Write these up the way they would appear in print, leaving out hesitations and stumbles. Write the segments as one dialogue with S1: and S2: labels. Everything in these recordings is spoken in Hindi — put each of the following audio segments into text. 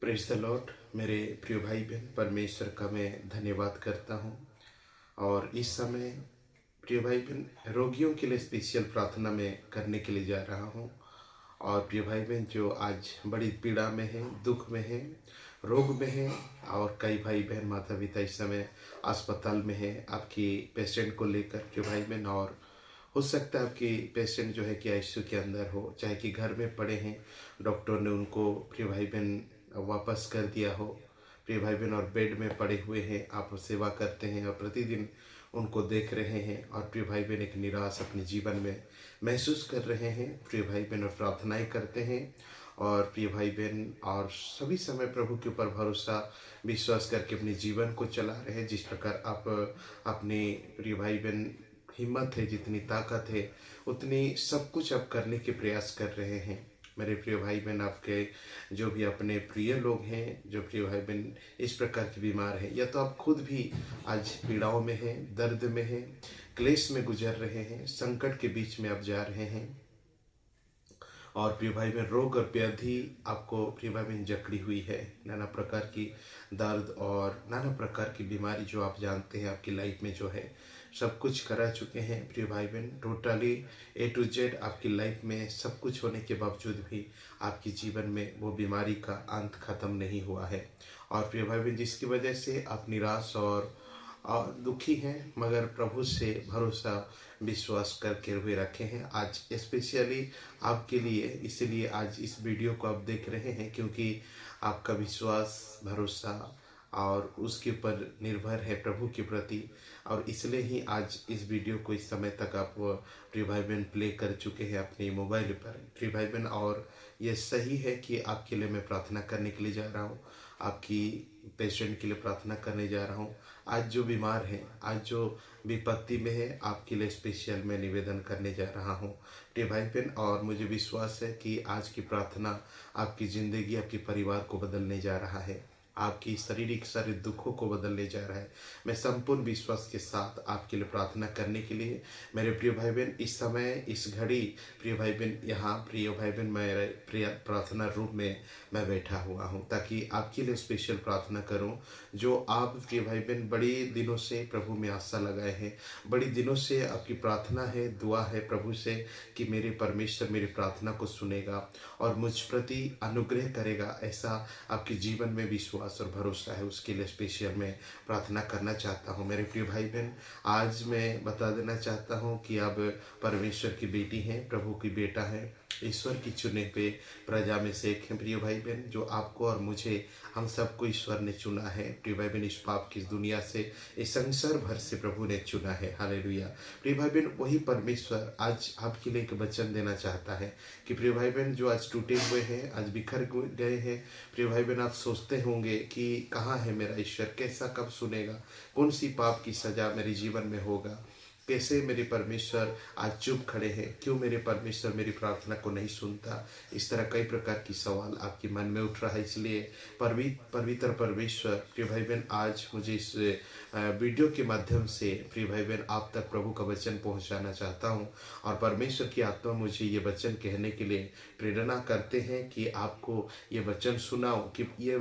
S1: Praise the Lord. मेरे प्रिय भाई बहन, परमेश्वर का मैं धन्यवाद करता हूँ। और इस समय प्रिय भाई बहन, रोगियों के लिए स्पेशल प्रार्थना मैं करने के लिए जा रहा हूँ। और प्रिय भाई बहन जो आज बड़ी पीड़ा में है, दुख में है, रोग में है, और कई भाई बहन माता पिता इस समय अस्पताल में है आपकी पेशेंट को लेकर प्रिय भाई बहन। और हो सकता है आपकी पेशेंट जो है कि आईसीयू के अंदर हो, चाहे कि घर में पड़े हैं, डॉक्टर ने उनको प्रिय भाई बहन वापस कर दिया हो, प्रिय भाई बहन, और बेड में पड़े हुए हैं, आप सेवा करते हैं और प्रतिदिन उनको देख रहे हैं, और प्रिय भाई बहन एक निराश अपने जीवन में महसूस कर रहे हैं प्रिय भाई बहन, और प्रार्थनाएं करते हैं। और प्रिय भाई बहन, और सभी समय प्रभु के ऊपर भरोसा विश्वास करके अपने जीवन को चला रहे हैं। जिस प्रकार आप अपने प्रिय भाई बहन हिम्मत है, जितनी ताकत है, उतनी सब कुछ आप करने के प्रयास कर रहे हैं। मेरे प्रिय भाई बहन, आपके जो भी अपने प्रिय लोग हैं, जो प्रिय भाई बहन इस प्रकार के बीमार हैं, या तो आप खुद भी आज पीड़ाओं में हैं, दर्द में हैं, क्लेश में गुजर रहे हैं, संकट के बीच में आप जा रहे हैं, और प्रिय भाई बहन रोग और व्याधि आपको प्रिय भाई बहन जकड़ी हुई है, नाना प्रकार की दर्द और नाना प्रकार की बीमारी जो आप जानते हैं आपकी लाइफ में जो है, सब कुछ करा चुके हैं प्रिय भाई बहन। टोटली ए टू जेड आपकी लाइफ में सब कुछ होने के बावजूद भी आपके जीवन में वो बीमारी का अंत खत्म नहीं हुआ है। और प्रिय भाई बहन, जिसकी वजह से आप निराश और दुखी हैं, मगर प्रभु से भरोसा विश्वास करके हुए रखे हैं। आज स्पेशली आपके लिए, इसलिए आज इस वीडियो को आप देख रहे हैं, क्योंकि आपका विश्वास, भरोसा और उसके ऊपर निर्भर है प्रभु के प्रति। और इसलिए ही आज इस वीडियो को इस समय तक आप प्रिय भाई बहन प्ले कर चुके हैं अपने मोबाइल पर प्रिय भाई बहन। और ये सही है कि आपके लिए मैं प्रार्थना करने के लिए जा रहा हूँ, आपकी पेशेंट के लिए प्रार्थना करने जा रहा हूँ। आज जो बीमार है, आज जो विपत्ति में है, आपके लिए स्पेशल मैं निवेदन करने जा रहा हूँ प्रिय भाई बहन। और मुझे विश्वास है कि आज की प्रार्थना आपकी ज़िंदगी, आपके परिवार को बदलने जा रहा है, आपकी शारीरिक सारे दुखों को बदलने जा रहा है। मैं संपूर्ण विश्वास के साथ आपके लिए प्रार्थना करने के लिए मेरे प्रिय भाई बहन इस समय, इस घड़ी प्रिय भाई बहन यहाँ प्रिय भाई बहन मेरे प्रिय प्रार्थना रूम में मैं बैठा हुआ हूँ, ताकि आपके लिए स्पेशल प्रार्थना करूँ। जो आप प्रिय भाई बहन बड़ी दिनों से प्रभु में आशा लगाए हैं, बड़ी दिनों से आपकी प्रार्थना है, दुआ है प्रभु से कि मेरे परमेश्वर मेरी प्रार्थना को सुनेगा और मुझ प्रति अनुग्रह करेगा, ऐसा आपके जीवन में विश्वास और भरोसा है। उसके लिए स्पेशल मैं प्रार्थना करना चाहता हूँ। मेरे प्रिय भाई बहन, आज मैं बता देना चाहता हूँ कि आप परमेश्वर की बेटी हैं, प्रभु की बेटा है, ईश्वर की चुने पे प्रजा में से एक है प्रिय भाई बहन। जो आपको और मुझे, हम सबको ईश्वर ने चुना है प्रिय भाई बहन। इस पाप की दुनिया से, इस संसार भर से प्रभु ने चुना है। हालेलुया। प्रिय भाई बहन, वही परमेश्वर आज आपके लिए एक वचन देना चाहता है कि प्रिय भाई बहन जो आज टूटे हुए हैं, आज बिखर गए हैं प्रिय भाई बहन, आप सोचते होंगे कि कहाँ है मेरा ईश्वर, कैसा कब सुनेगा, कौन सी पाप की सजा मेरे जीवन में होगा, कैसे मेरे परमेश्वर आज चुप खड़े हैं, क्यों मेरे परमेश्वर मेरी प्रार्थना को नहीं सुनता। इस तरह कई प्रकार की सवाल आपके मन में उठ रहा है। इसलिए पवित्र परमेश्वर प्रिय भाई बहन आज मुझे इस वीडियो के माध्यम से प्रिय भाई बहन आप तक प्रभु का वचन पहुंचाना चाहता हूं। और परमेश्वर की आत्मा मुझे ये वचन कहने के लिए प्रेरणा करते हैं कि आपको ये वचन सुनाओ, कि ये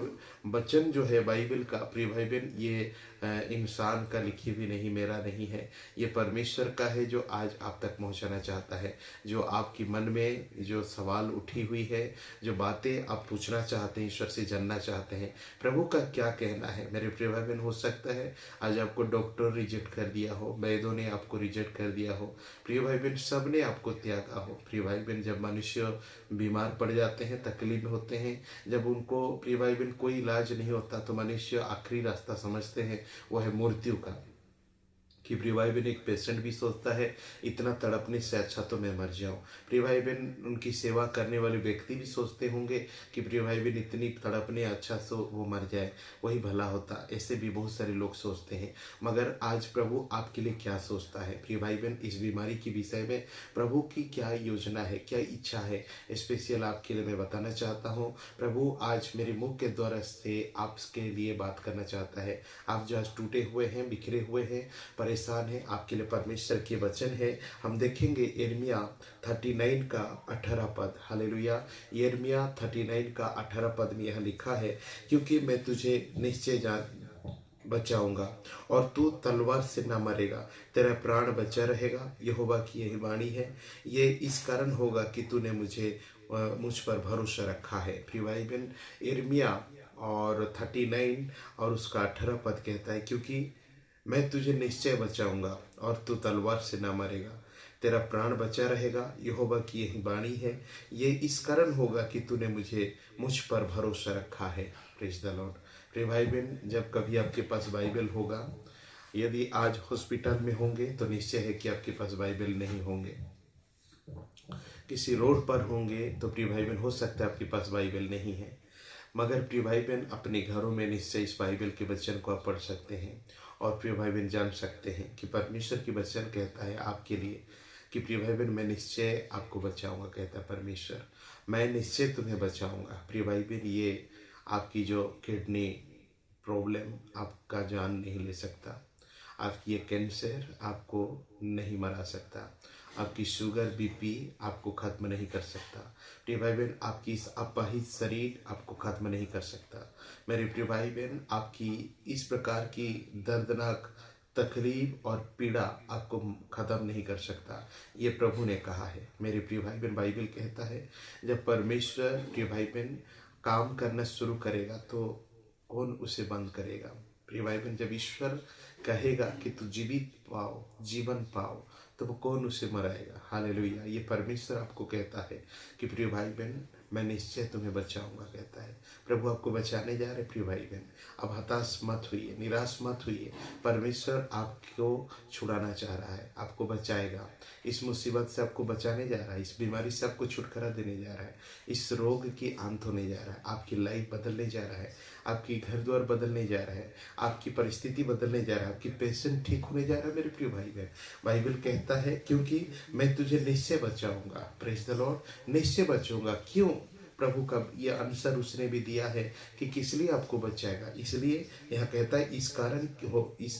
S1: वचन जो है बाइबल का प्रिय भाई बहन, ये इंसान का लिखी हुई नहीं, मेरा नहीं है, ये परमेश्वर का है, जो आज आप तक पहुंचाना चाहता है। जो आपकी मन में जो सवाल उठी हुई है, जो बातें आप पूछना चाहते हैं, ईश्वर से जानना चाहते हैं, प्रभु का क्या कहना है। मेरे प्रिय भाई बहन, हो सकता है आज आपको डॉक्टर रिजेक्ट कर दिया हो, वैद्यों ने आपको रिजेक्ट कर दिया हो, प्रिय भाई बहन सब ने आपको त्यागा हो। प्रिय भाई बहन, जब मनुष्य बीमार पड़ जाते हैं, तकलीफ में होते हैं, जब उनको प्रिय भाई बहन कोई इलाज नहीं होता, तो मनुष्य आखिरी रास्ता समझते हैं, वो है मृत्यु का। कि प्रिय भाई बहन, एक पेशेंट भी सोचता है इतना तड़पने से अच्छा तो मैं मर जाऊं। प्रिय भाई बहन, उनकी सेवा करने वाले व्यक्ति भी सोचते होंगे कि प्रिय भाई बहन इतनी तड़पने अच्छा सो वो मर जाए, वही भला होता। ऐसे भी बहुत सारे लोग सोचते हैं। मगर आज प्रभु आपके लिए क्या सोचता है प्रिय भाई बहन, इस बीमारी के विषय में प्रभु की क्या योजना है, क्या इच्छा है, स्पेशल आपके लिए मैं बताना चाहता हूँ। प्रभु आज मेरे मुख के द्वारा से आपके लिए बात करना चाहता है। आप जो आज टूटे हुए हैं, बिखरे हुए हैं, परेशान हैं, आपके लिए परमेश्वर के वचन है। हम देखेंगे यिर्मयाह 39 का 18 पद। हालेलुया। यिर्मयाह 39 का 18 पद में यह लिखा है, क्योंकि मैं तुझे निश्चय जान बचाऊंगा और तू तलवार से न मरेगा, तेरा प्राण बचा रहेगा। यहोवा की यही वाणी है। ये इस कारण होगा कि तूने मुझ पर भरोसा रखा है। प्रिय भाई बहन, यिर्मयाह और 39 और उसका 18 पद कहता है, क्योंकि मैं तुझे निश्चय बचाऊंगा और तू तलवार से न मरेगा, तेरा प्राण बचा रहेगा। यहोवा की यही वाणी है। ये इस कारण होगा कि तूने मुझ पर भरोसा रखा है। Praise the Lord. प्रिय भाई बहन, जब कभी आपके पास बाइबल होगा, यदि आज हॉस्पिटल में होंगे तो निश्चय है कि आपके पास बाइबल नहीं होंगे। किसी रोड पर होंगे तो प्रिय भाई बहन हो सकता है आपके पास बाइबल नहीं है, मगर प्रिय भाई बहन अपने घरों में निश्चय इस बाइबल के वचन को आप पढ़ सकते हैं और प्रिय भाई बहन जान सकते हैं कि परमेश्वर की वचन कहता है आपके लिए कि प्रिय भाई बहन मैं निश्चय आपको बचाऊंगा। कहता है परमेश्वर, मैं निश्चय तुम्हें बचाऊंगा। प्रिय भाई बहन, ये आपकी जो किडनी प्रॉब्लम आपका जान नहीं ले सकता, आपकी ये कैंसर आपको नहीं मरा सकता, आपकी शुगर बीपी आपको खत्म नहीं कर सकता। प्रिय भाई बहन, आपकी इस अपाहिज शरीर आपको खत्म नहीं कर सकता। मेरे प्रिय भाई बहन, आपकी इस प्रकार की दर्दनाक तकलीफ और पीड़ा आपको खत्म नहीं कर सकता, ये प्रभु ने कहा है। मेरे प्रिय भाई बहन, बाइबल कहता है जब परमेश्वर प्रिय भाई बहन काम करना शुरू करेगा तो कौन उसे बंद करेगा। प्रिय भाई बहन, जब ईश्वर कहेगा कि तू जीवित पाओ, जीवन पाओ, तो वो कौन उसे मराएगा। हालेलुया। ये परमेश्वर आपको कहता है कि प्रिय भाई बहन मैं निश्चय तुम्हें बचाऊंगा। कहता है प्रभु आपको बचाने जा रहे। प्रिय भाई बहन, अब हताश मत होइए, निराश मत होइए। परमेश्वर आपको छुड़ाना चाह रहा है, आपको बचाएगा। इस मुसीबत से आपको बचाने जा रहा है, इस बीमारी से आपको छुटकारा देने जा रहा है, इस रोग की अंत होने जा रहा है, आपकी लाइफ बदलने जा रहा है, आपकी घर द्वार बदलने जा रहा है, आपकी परिस्थिति बदलने जा रहा है, आपकी पेशेंट ठीक होने जा रहा है। मेरे प्रिय भाई बहन, बाइबल कहता है क्योंकि मैं तुझे निश्चय बचाऊंगा। Praise the Lord. निश्चय बचाऊंगा। क्यों? प्रभु का यह आंसर उसने भी दिया है कि किस लिए आपको बचाएगा। इसलिए यह कहता है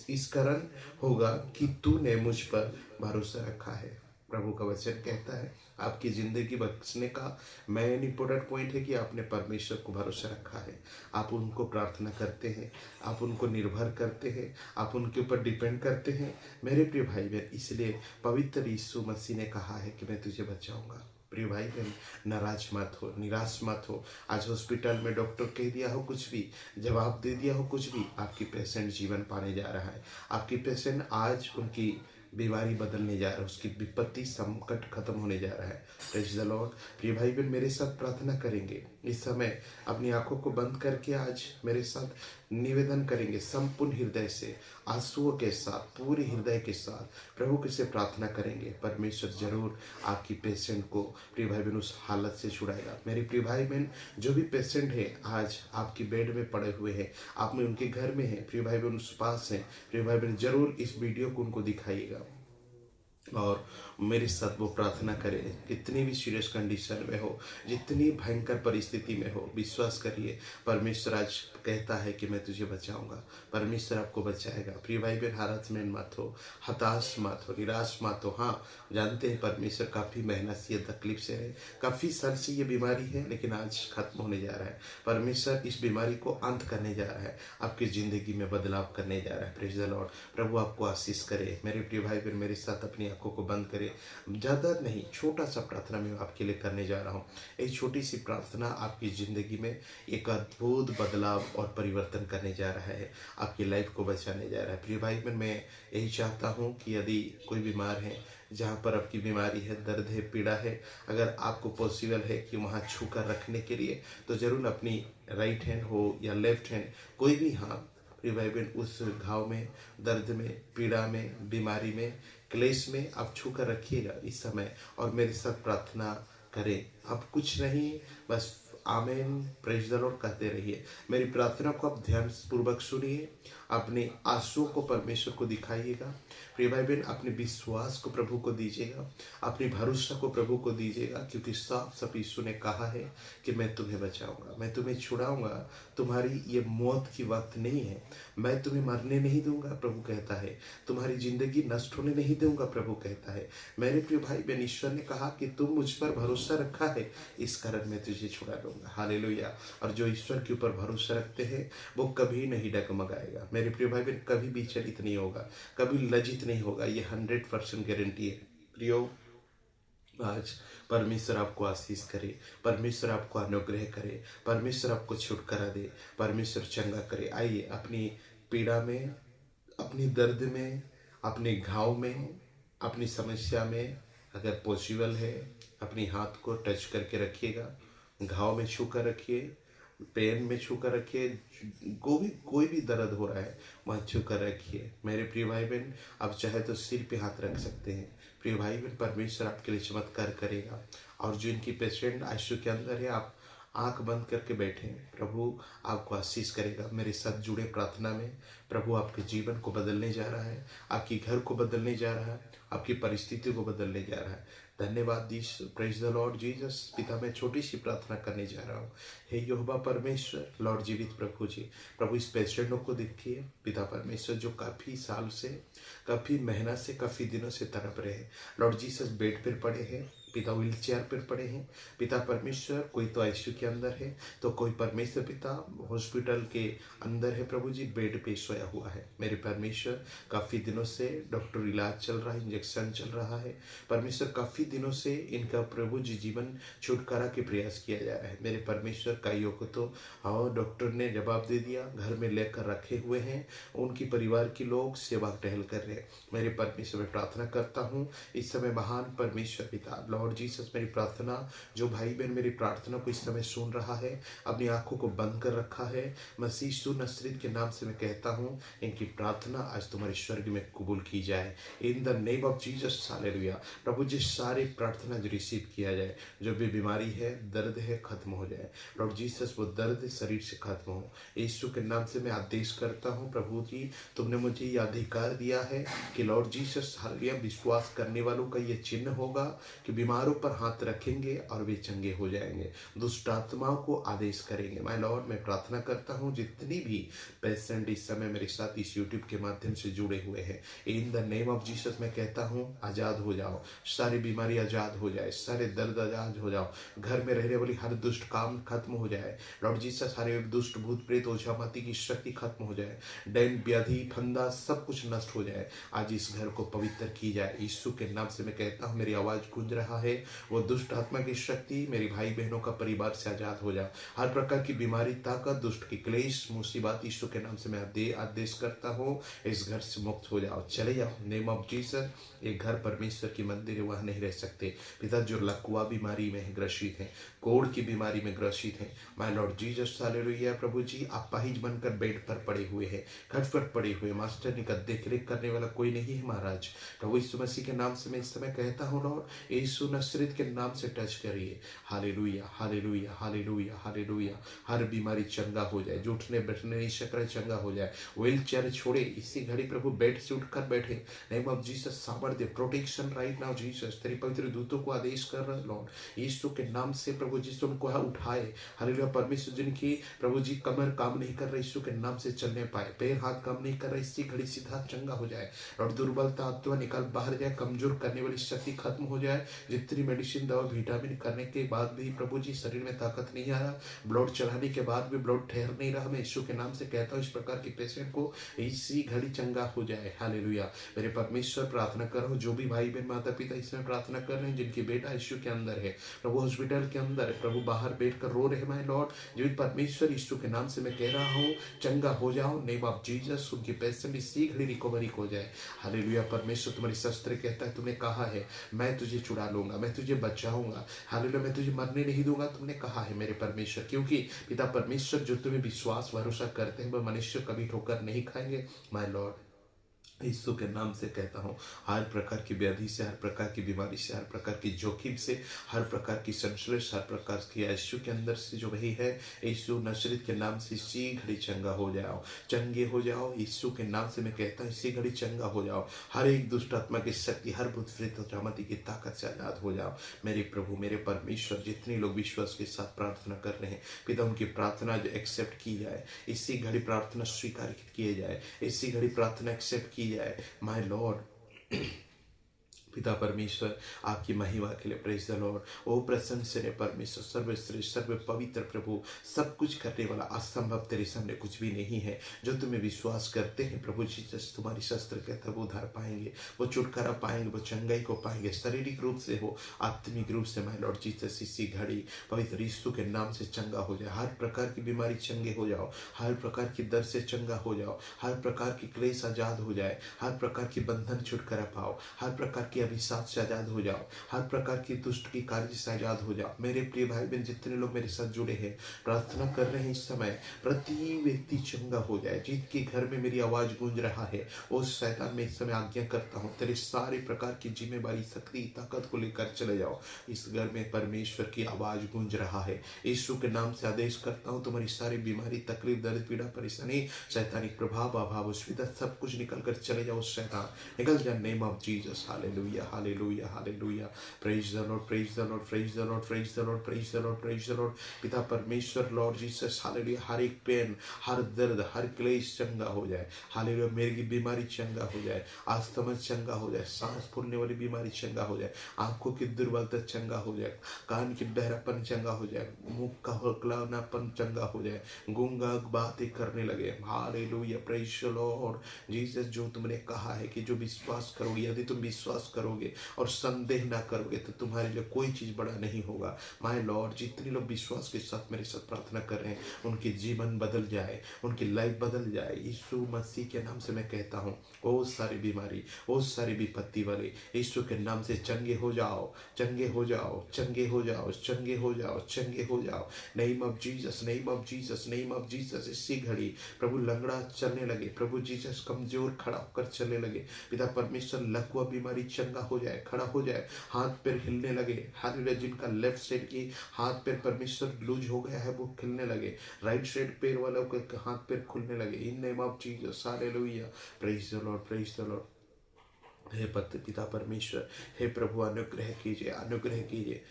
S1: इस कारण होगा कि तूने मुझ पर भरोसा रखा है। प्रभु का वचन कहता है आपकी जिंदगी बचने का मेन इंपॉर्टेंट पॉइंट है कि आपने परमेश्वर को भरोसा रखा है। आप उनको प्रार्थना करते हैं, आप उनको निर्भर करते हैं, आप उनके ऊपर डिपेंड करते हैं। मेरे प्रिय भाई बहन, इसलिए पवित्र यीशु मसीह ने कहा है कि मैं तुझे बचाऊंगा। प्रिय भाई बहन, नाराज मत हो, निराश मत हो। आज हॉस्पिटल में डॉक्टर कह दिया हो कुछ भी, जवाब दे दिया हो कुछ भी, आपकी पेशेंट जीवन पाने जा रहा है। आपकी पेशेंट आज उनकी बीमारी बदलने जा रहा है, उसकी विपत्ति संकट खत्म होने जा रहा है। Praise the Lord. प्रिय भाई बहन मेरे साथ प्रार्थना करेंगे इस समय, अपनी आंखों को बंद करके आज मेरे साथ निवेदन करेंगे संपूर्ण हृदय से, आंसुओं के साथ, पूरे हृदय के साथ प्रभु के से प्रार्थना करेंगे। परमेश्वर जरूर आपकी पेशेंट को प्रिय भाई बहन उस हालत से छुड़ाएगा। मेरे प्रिय भाई बहन, जो भी पेशेंट है आज आपकी बेड में पड़े हुए हैं, आप में उनके घर में हैं, प्रिय भाई बहन उस पास हैं, प्रिय भाई बहन जरूर इस वीडियो को उनको दिखाइएगा और मेरे साथ वो प्रार्थना करें। कितनी भी सीरियस कंडीशन में हो, जितनी भयंकर परिस्थिति में हो, विश्वास करिए परमेश्वर आज कहता है कि मैं तुझे बचाऊंगा। परमेश्वर आपको बचाएगा। प्रिय भाई बहन, हरासमेंट मत हो, हताश मत हो, निराश मत हो। हाँ, जानते हैं परमेश्वर काफ़ी मेहनत से, तकलीफ से रहे, काफ़ी साल से ये बीमारी है, लेकिन आज खत्म होने जा रहा है। परमेश्वर इस बीमारी को अंत करने जा रहा है, आपकी ज़िंदगी में बदलाव करने जा रहा है। Praise the Lord. प्रभु आपको आशीष करे। मेरे प्रिय भाई बहन मेरे साथ अपनी आंखों को बंद करें। ज़्यादा नहीं, छोटा सा प्रार्थना मैं आपके लिए करने जा रहा हूँ। एक छोटी सी प्रार्थना आपकी ज़िंदगी में एक अद्भुत बदलाव और परिवर्तन करने जा रहा है, आपकी लाइफ को बचाने जा रहा है। प्रिय भाई बहन, मैं यही चाहता हूँ कि यदि कोई बीमार है, जहाँ पर आपकी बीमारी है, दर्द है, पीड़ा है, अगर आपको पॉसिबल है कि वहाँ छू कर रखने के लिए, तो ज़रूर अपनी राइट हैंड हो या लेफ्ट हैंड, कोई भी हाथ प्रिय भाई बहन उस घाव में, दर्द में, पीड़ा में, बीमारी में, क्लेश में आप छू कर रखिएगा इस समय और मेरे साथ प्रार्थना करें। आप कुछ नहीं, बस आमेन, प्रेज द लॉर्ड कहते रहिए। मेरी प्रार्थना को आप ध्यान पूर्वक सुनिए। अपने आंसुओं को परमेश्वर को दिखाइएगा। प्रिय भाई बहन, अपने विश्वास को प्रभु को दीजिएगा, अपनी भरोसा को प्रभु को दीजिएगा, क्योंकि साफ साफ यीशु ने कहा है कि मैं तुम्हें बचाऊंगा, मैं तुम्हें छुड़ाऊंगा, तुम्हारी ये मौत की वक्त नहीं है, मैं तुम्हें मरने नहीं दूंगा, प्रभु कहता है, तुम्हारी जिंदगी नष्ट होने नहीं दूंगा, प्रभु कहता है। मेरे प्रिय भाई बहन, ईश्वर ने कहा कि तुम मुझ पर भरोसा रखा है, इस कारण मैं तुझे छुड़ा लूंगा। हालेलुया। और जो ईश्वर के ऊपर भरोसा रखते हैं वो कभी नहीं डगमगाएगा। मेरे प्रिय भाई बहन, कभी विचलित नहीं होगा, कभी लज्जित नहीं होगा, ये 100% गारंटी है। प्रियो, आज परमेश्वर आपको आशीष करे, परमेश्वर आपको अनुग्रह करे, परमेश्वर आपको छुटकारा दे, परमेश्वर चंगा करे। आइए अपनी पीड़ा में, अपनी दर्द में, अपने घाव में, अपनी समस्या में अगर पॉसिबल है अपनी हाथ को टच करके रखिएगा, घाव में छू कर रखिए, पेन में छू कर रखिए, कोई भी दर्द हो रहा है वहाँ छू कर रखिए। मेरे प्रिय भाई बहन, आप चाहे तो सिर पे हाथ रख सकते हैं। प्रिय भाई बहन, परमेश्वर आपके लिए चमत्कार करेगा। और जो इनकी पेशेंट आईसीयू के अंदर है, आप आंख बंद करके बैठे, प्रभु आपको आशीष करेगा। मेरे साथ जुड़े प्रार्थना में, प्रभु आपके जीवन को बदलने जा रहा है, आपकी घर को बदलने जा रहा है, आपकी परिस्थितियों को बदलने जा रहा है। धन्यवाद दीश, प्रेज द लॉर्ड जीसस। पिता, मैं छोटी सी प्रार्थना करने जा रहा हूँ। हे यहोवा परमेश्वर, लॉर्ड जीवित प्रभु जी, प्रभु इस पेशेंटों को देखिए पिता परमेश्वर, जो काफ़ी साल से, काफ़ी महीना से, काफ़ी दिनों से तड़प रहे हैं। लॉर्ड जीसस बेड पर पड़े हैं, पिता व्हील चेयर पर पड़े हैं। पिता परमेश्वर, कोई तो आईसीयू के अंदर है, तो कोई परमेश्वर पिता हॉस्पिटल के अंदर है, प्रभु जी बेड पे सोया हुआ है। मेरे परमेश्वर, काफ़ी दिनों से डॉक्टर इलाज चल रहा है, इंजेक्शन चल रहा है, परमेश्वर काफ़ी दिनों से इनका प्रभु जी जीवन छुटकारा के प्रयास किया जा रहा है। मेरे परमेश्वर, काइयों को तो डॉक्टर ने जवाब दे दिया, घर में लेकर रखे हुए हैं, उनकी परिवार के लोग सेवा टहल कर रहे हैं। मेरे परमेश्वर, मैं प्रार्थना करता हूँ इस समय, महान परमेश्वर पिता लॉर्ड जीसस, मेरी प्रार्थना, जो भाई बहन मेरी प्रार्थना को इस समय सुन रहा है, अपनी आंखों को बंद कर रखा है, मसीह यीशु नसरीत के नाम से मैं कहता हूँ, इनकी प्रार्थना आज तुम्हारे स्वर्ग में कबूल की जाए, in the name of Jesus. Hallelujah. प्रभु जी, सारी प्रार्थना जो रिसीव किया जाए, जो भी बीमारी है, दर्द है, खत्म हो जाए। लॉर्ड जीसस, वो दर्द शरीर से खत्म हो, यीशु के नाम से मैं आदेश करता हूँ। प्रभु जी, तुमने मुझे ये अधिकार दिया है कि लॉर्ड जीसस, हालेलुया, विश्वास करने वालों का ये चिन्ह होगा कि बीमारों पर हाथ रखेंगे और वे चंगे हो जाएंगे, दुष्ट आत्माओं को आदेश करेंगे। माय लॉर्ड, मैं प्रार्थना करता हूँ जितनी भी पेशेंट इस समय मेरे साथ इस यूट्यूब के माध्यम से जुड़े हुए हैं, इन द नेम ऑफ जीसस मैं कहता हूँ, आजाद हो जाओ, सारी बीमारी आजाद हो जाए, सारे दर्द आजाद हो जाओ, घर में रहने वाली हर दुष्ट काम खत्म हो जाए। लॉर्ड जीसस, सारे दुष्ट भूत प्रेत ओझामाती की शक्ति खत्म हो जाए, डैन व्याधि फंदा सब कुछ नष्ट हो जाए। आज इस घर को पवित्र की जाए, यीशु के नाम से मैं कहता हूँ। मेरी आवाज गूंज रहा है, वो दुष्ट आत्मा की शक्ति मेरी भाई बहनों का परिवार से आजाद हो जाए। हर प्रकार की बीमारी, ताकत, दुष्ट की क्लेश, मुसीबत, यीशु के नाम से मैं आदेश करता हूँ, इस घर से मुक्त हो जाओ, चले जाओ, नेम ऑफ जीसस। एक घर परमेश्वर की मंदिर है, वहाँ नहीं रह सकते। पिता, जो लकवा बीमारी में ग्रसित है, कोढ़ की बीमारी में ग्रसित है, माय लॉर्ड जीसस, हालेलुया। प्रभु जी, आप पाहिज बनकर बेड पर पड़े हुए हैं, खट पर पड़े हुए, मास्टर ने का देख रेख करने वाला कोई नहीं है महाराज। प्रभु यीशु मसीह के नाम से मैं इस समय कहता हूँ, लॉर्ड यीशु नसरीत के नाम से टच करिए। Hallelujah, hallelujah, hallelujah, hallelujah. हर बीमारी चंगा हो जाए, जो उठने बैठने नहीं सक रहे चंगा हो जाए, व्हील चेयर छोड़े, इसी घड़ी प्रभु बेड से उठकर बैठे, नेम ऑफ जीसस, सामर्थ्य, प्रोटेक्शन राइट नाउ जीसस, तेरे पवित्र दूतों को आदेश कर रहे लॉर्ड यीशु के नाम से। प्रभु जी, उनको उठाए, हालेलुया। परमेश्वर, जिनकी प्रभु जी कमर काम नहीं कर रही, यीशु के नाम से चलने पाए, पैर हाथ काम नहीं कर रहे, इसी घड़ी सीधा चंगा हो जाए। और दुर्बलता आत्मा निकल बाहर जाए, कमजोर करने वाली शक्ति खत्म हो जाए। जितनी मेडिसिन, दवा, विटामिन करने के बाद भी प्रभु जी शरीर में ताकत नहीं आ रहा, ब्लड चढ़ाने के बाद भी ब्लड ठहर नहीं रहा, मैं यीशु के नाम से कहता हूँ, इस प्रकार के पेशेंट को इसी घड़ी चंगा हो जाए। हालेलुया। मेरे परमेश्वर, प्रार्थना कर रहा हूँ, जो भी भाई बहन माता पिता इसमें प्रार्थना कर रहे हैं, जिनकी बेटा यीशु के अंदर है, प्रभु हॉस्पिटल के अंदर है, प्रभु बाहर बैठ कर रो रहे, माय लॉर्ड जीवित परमेश्वर, यीशु के नाम से मैं कह रहा हूँ, चंगा हो जाओ, नेम ऑफ जीसस। उनकी पेशेंट इसी घड़ी रिकवरी हो जाए। हालेलुया। परमेश्वर, तुम्हारी शस्त्र कहता है, तुमने कहा है मैं तुझे छुड़ा लूंगा, मैं तुझे बचाऊंगा, हालेलुया, मैं तुझे मरने नहीं दूंगा, तुमने कहा है मेरे परमेश्वर। क्योंकि पिता परमेश्वर, जो तुम्हें विश्वास भरोसा करते हैं, वह मनुष्य कभी ठोकर नहीं खाएंगे। माय लॉर्ड, यीशु के नाम से कहता हूँ, हर प्रकार की व्याधि से, हर प्रकार की बीमारी से, हर प्रकार की जोखिम से, हर प्रकार की संश्लेष, हर प्रकार की यीशु के अंदर से जो वही है, यीशु नजरेत के नाम से इसी घड़ी चंगा हो जाओ, चंगे हो जाओ। यीशु के नाम से मैं कहता हूँ, इसी घड़ी चंगा हो जाओ। हर एक दुष्ट आत्मा की शक्ति, हर भूत प्रेत रामती की ताकत से आजाद हो जाओ। मेरे प्रभु, मेरे परमेश्वर, जितने लोग विश्वास के साथ प्रार्थना कर रहे हैं पिता, उनकी प्रार्थना जो एक्सेप्ट की जाए, इसी घड़ी प्रार्थना स्वीकार किए जाए, इसी घड़ी प्रार्थना एक्सेप्ट की जाए। माय लॉर्ड, पिता परमेश्वर, आपकी महिमा के लिए प्रेज द लॉर्ड। ओ प्रशंसनीय परमेश्वर, सर्वश्रेष्ठ, सर्व पवित्र प्रभु, सब कुछ करने वाला, असंभव तेरे सामने कुछ भी नहीं है। जो तुम्हें विश्वास करते हैं प्रभु जीसस, तुम्हारी शस्त्र के तब उधार पाएंगे, वो छुटकारा पाएंगे, वो चंगाई को पाएंगे, शारीरिक रूप से हो, आत्मिक रूप से। माय लॉर्ड जीसस, इसी घड़ी पवित्र यीशु के नाम से चंगा हो जाए। हर प्रकार की बीमारी चंगे हो जाओ, हर प्रकार की दर्द से चंगा हो जाओ, हर प्रकार की क्लेश आजाद हो जाए, हर प्रकार की बंधन छुटकारा पाओ, हर प्रकार की अभिशाप से आजाद हो जाओ, हर प्रकार की दुष्ट की कार्य से आजाद हो जाओ। मेरे प्रिय भाई बहन, जितने लोग मेरे साथ जुड़े हैं, प्रार्थना कर रहे हैं इस समय, प्रति व्यक्ति चंगा हो जाए। जिनके घर में मेरी आवाज गूंज रहा है, उस शैतान में इस समय आज्ञा करता हूँ, तेरे सारे प्रकार की जिम्मेवारी, शक्ति, ताकत को लेकर चले जाओ। इस घर में परमेश्वर की आवाज गूंज रहा है। यीशु के नाम से आदेश करता हूँ, तुम्हारी सारी बीमारी, तकलीफ, दर्द, पीड़ा, परेशानी, शैतानिक प्रभाव, अभाव, उसविधा, सब कुछ निकल कर चले जाओ। शैतान निकल जा, name of Jesus. Hallelujah, hallelujah, hallelujah. Praise the lord, praise the lord, praise the lord, praise the lord, praise the lord, praise the Lord. पिता परमेश्वर, लॉर्ड जीसस, हालेलुया। हर एक पेन, हर दर्द, हर क्लेश चंगा हो जाए। हालेलुया। मेरी बीमारी चंगा हो जाए, अस्थमा चंगा हो जाए, सांस फूलने वाली बीमारी चंगा हो जाए, आंखों की दुर्बलता चंगा हो जाए, कान की बहरापन चंगा हो जाए, मुंह का हकलानापन चंगा हो जाए, गूंगा बातें करने लगे। Hallelujah, praise the Lord Jesus. जो तुमने कहा है कि जो विश्वास करोगे, यदि तुम विश्वास करोगे और संदेह ना करोगे, तो तुम्हारे लिए कोई चीज बड़ा नहीं होगा। माय लॉर्ड, जितने लोग विश्वास के साथ मेरे साथ प्रार्थना कर रहे हैं, उनके जीवन बदल जाए, उनकी लाइफ बदल जाए। यीशु मसीह के नाम से मैं कहता हूँ, वो सारी बीमारी, वो सारी विपत्ति वाले, यीशु के नाम से चंगे हो जाओ, चंगे हो जाओ, चंगे हो जाओ, चंगे हो जाओ, चंगे हो जाओ। Name of Jesus, name of Jesus, name of Jesus. इसी घड़ी प्रभु लंगड़ा चलने लगे, प्रभु जीसस कमजोर खड़ा होकर चलने लगे। पिता परमेश्वर, लकवा बीमारी चंगा हो जाए, खड़ा हो जाए, हाथ पैर हिलने लगे। हालेलुया। जिनका लेफ्ट साइड की हाथ पैर परमेश्वर लूज हो गया है, वो खिलने लगे। राइट साइड पैर वालों के हाथ पैर खुलने लगे। In name of Jesus, hallelujah. Praise the lord, praise the lord. हे पिता परमेश्वर, हे प्रभु, अनुग्रह कीजिए, अनुग्रह कीजिए,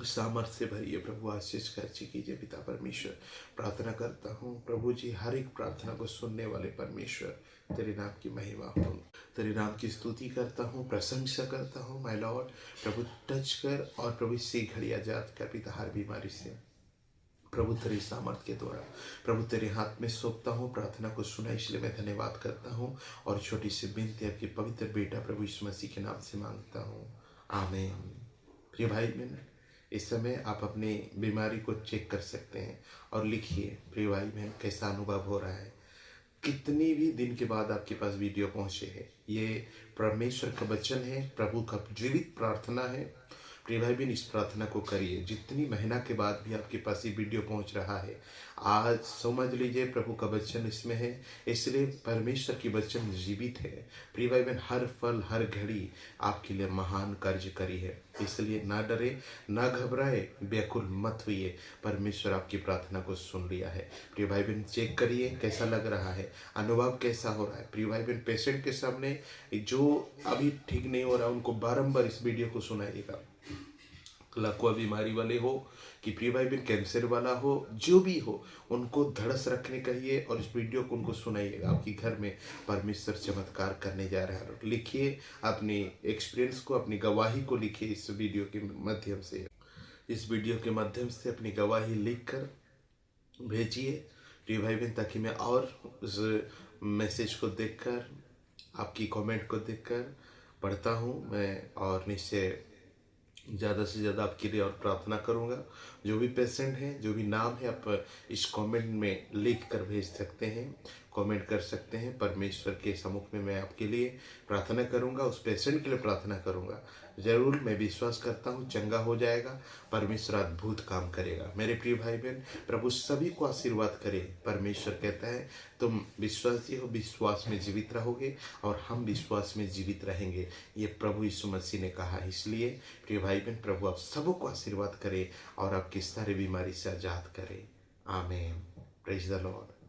S1: सामर्थ्य भरिए प्रभु, आशीष खर्ची कीजिए। पिता परमेश्वर, प्रार्थना करता हूँ प्रभु जी, हर एक प्रार्थना को सुनने वाले परमेश्वर, तेरे नाम की महिमा हो, तेरे नाम की स्तुति करता हूँ, प्रशंसा करता हूँ। माय लॉर्ड, प्रभु टच कर और प्रभु से घड़ी आजाद कर पिता, हर बीमारी से प्रभु तेरी सामर्थ के द्वारा प्रभु तेरे हाथ में सौंपता हूँ। प्रार्थना को सुना, इसलिए मैं धन्यवाद करता हूँ। और छोटी सी विनती आपके पवित्र बेटा प्रभु यीशु मसीह के नाम से मांगता हूँ, आमीन। प्रिय भाई बहन, इस समय आप अपनी बीमारी को चेक कर सकते हैं और लिखिए, प्रिय भाई बहन, कैसा अनुभव हो रहा है। कितनी भी दिन के बाद आपके पास वीडियो पहुंचे है, ये परमेश्वर का वचन है, प्रभु का जीवित प्रार्थना है। प्रिय भाई बहन, इस प्रार्थना को करिए। जितनी महीना के बाद भी आपके पास ये वीडियो पहुंच रहा है, आज समझ लीजिए प्रभु का वचन इसमें है, इसलिए परमेश्वर की वचन जीवित है। प्रिय भाई बहन, हर पल हर घड़ी आपके लिए महान कार्य करी है, इसलिए ना डरे, ना घबराए, व्याकुल मत होइए। परमेश्वर आपकी प्रार्थना को सुन लिया है। प्रिय भाई बहन, चेक करिए कैसा लग रहा है, अनुभव कैसा हो रहा है। प्रिय भाई बहन, पेशेंट के सामने जो अभी ठीक नहीं हो रहा, उनको बारंबार इस वीडियो को सुनाइएगा। लकवा बीमारी वाले हो कि प्रिय भाई बहन कैंसर वाला हो, जो भी हो, उनको धड़स रखने कहिए और इस वीडियो को उनको सुनाइएगा। आपके घर में परमेश्वर चमत्कार करने जा रहा है। लिखिए अपनी एक्सपीरियंस को, अपनी गवाही को लिखिए इस वीडियो के माध्यम से। इस वीडियो के माध्यम से अपनी गवाही लिखकर भेजिए प्रिय भाई बहन, ताकि मैं और उस मैसेज को देखकर, आपकी कमेंट को देखकर पढ़ता हूँ मैं, और निश्चय ज़्यादा से ज़्यादा आपके लिए और प्रार्थना करूँगा। जो भी पेशेंट हैं, जो भी नाम है, आप इस कमेंट में लिख कर भेज सकते हैं। कमेंट कर सकते हैं। परमेश्वर के सम्मुख में मैं आपके लिए प्रार्थना करूंगा, उस पेशेंट के लिए प्रार्थना करूंगा। ज़रूर मैं विश्वास करता हूं चंगा हो जाएगा, परमेश्वर अद्भुत काम करेगा। मेरे प्रिय भाई बहन, प्रभु सभी को आशीर्वाद करे। परमेश्वर कहता है तुम विश्वासी हो, विश्वास में जीवित रहोगे और हम विश्वास में जीवित रहेंगे, ये प्रभु यीशु मसीह ने कहा। इसलिए प्रिय भाई बहन, प्रभु आप सबको आशीर्वाद करे और आपकी सारी बीमारी से आजाद करे। आमीन। Praise the Lord.